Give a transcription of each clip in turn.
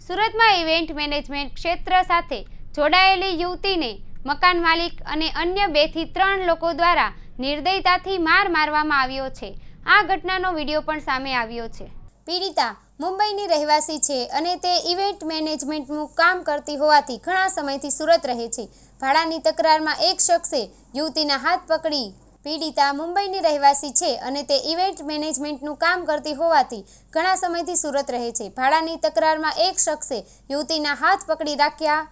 સુરતમાં event management ક્ષેત્ર સાથે જોડાયેલી યુવતીને મકાન માલિક અને અન્ય 2 થી 3 લોકો દ્વારા નિર્દયતાથી માર મારવામાં આવ્યો છે। આ ઘટનાનો વિડીયો પણ સામે આવ્યો છે। પીડિતા મુંબઈની રહેવાસી છે અને તે ઇવેન્ટ મેનેજમેન્ટનું કામ કરતી હોવાથી ઘણા સમયથી સુરત રહે છે। ભાડાની તકરારમાં એક શખ્સે યુવતીના હાથ પકડી પીડિતા મુંબઈની રહેવાસી છે અને તે ઇવેન્ટ મેનેજમેન્ટનું કામ કરતી હોવાથી ઘણા સમયથી સુરત રહે છે। ભાડાની તકરારમાં એક શખ્સે યુવતીના હાથ પકડી રાખ્યા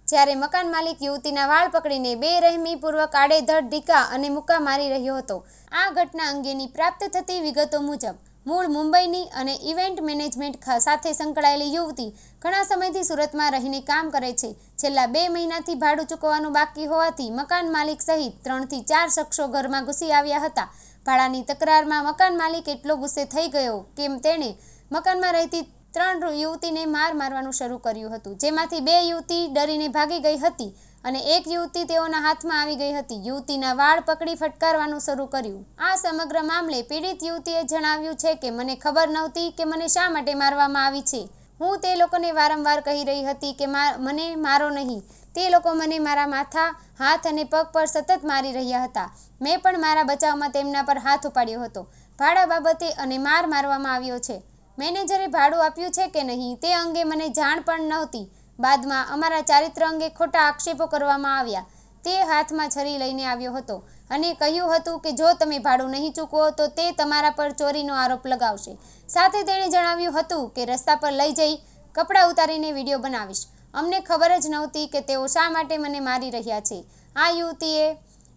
જ્યારે મકાન માલિક યુવતીના વાળ પકડીને બેરહેમીપૂર્વક આડેધડ ઢીકા અને મુક્કા મારી રહ્યો હતો। આ ઘટના અંગેની પ્રાપ્ત થતી વિગતો મુજબ મૂળ મુંબઈની અને ઇવેન્ટ મેનેજમેન્ટ સાથે સંકળાયેલી યુવતી ઘણા સમયથી સુરતમાં રહીને કામ કરે છે। છેલ્લા 2 મહિનાથી ભાડું ચૂકવવાનું બાકી હોવાથી મકાન માલિક સહિત 3 થી 4 શખ્સો ઘરમાં ઘૂસી આવ્યા હતા। ભાડાની તકરારમાં મકાન માલિક એટલો ગુસ્સે થઈ ગયો કે તેણે મકાનમાં રહેતી 3 યુવતીને મારવાનું શરૂ કર્યું હતું, જેમાંથી 2 યુવતી ડરીને ભાગી ગઈ હતી અને એક યુવતી તેઓના હાથમાં આવી ગઈ હતી। યુવતીના વાળ પકડી ફટકારવાનું શરૂ કર્યું। આ સમગ્ર મામલે પીડિત યુવતીએ જણાવ્યું છે કે મને ખબર નહોતી કે મને શા માટે મારવામાં આવી છે। હું તે લોકોને વારંવાર કહી રહી હતી કે મને મારો નહીં। તે લોકો મને મારા માથા, હાથ અને પગ પર સતત મારી રહ્યા હતા। મેં પણ મારા બચાવમાં તેમના પર હાથ ઉપાડ્યો હતો। ભાડા બાબતે અને મારવામાં આવ્યો છે। મેનેજરે ભાડું આપ્યું છે કે નહીં તે અંગે મને જાણ પણ નહોતી। બાદમાં અમારા ચારિત્ર અંગે ખોટા આક્ષેપો કરવામાં આવ્યા। તે હાથમાં છરી લઈને આવ્યો હતો અને કહ્યું હતું કે જો તમે ભાડું નહીં ચૂકવો તો તે તમારા પર ચોરીનો આરોપ લગાવશે। સાથે તેણે જણાવ્યું હતું કે રસ્તા પર લઈ જઈ કપડાં ઉતારીને વિડીયો બનાવીશ। અમને ખબર જ નહોતી કે તેઓ શા માટે મને મારી રહ્યા છે। આ યુવતીએ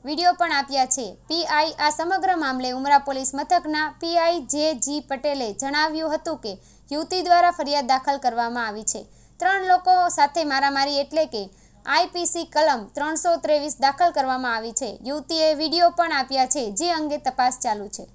વિડીયો પણ આપ્યા છે। પીઆઈ આ સમગ્ર મામલે ઉમરા પોલીસ મથકના પીઆઈ જે પટેલે જણાવ્યું હતું કે યુવતી દ્વારા ફરિયાદ દાખલ કરવામાં આવી છે। 3 લોકો સાથે મારામારી એટલે કે આઈપીસી કલમ 323 દાખલ કરવામાં આવી છે। યુવતીએ વિડીયો પણ આપ્યા છે જે અંગે તપાસ ચાલુ છે।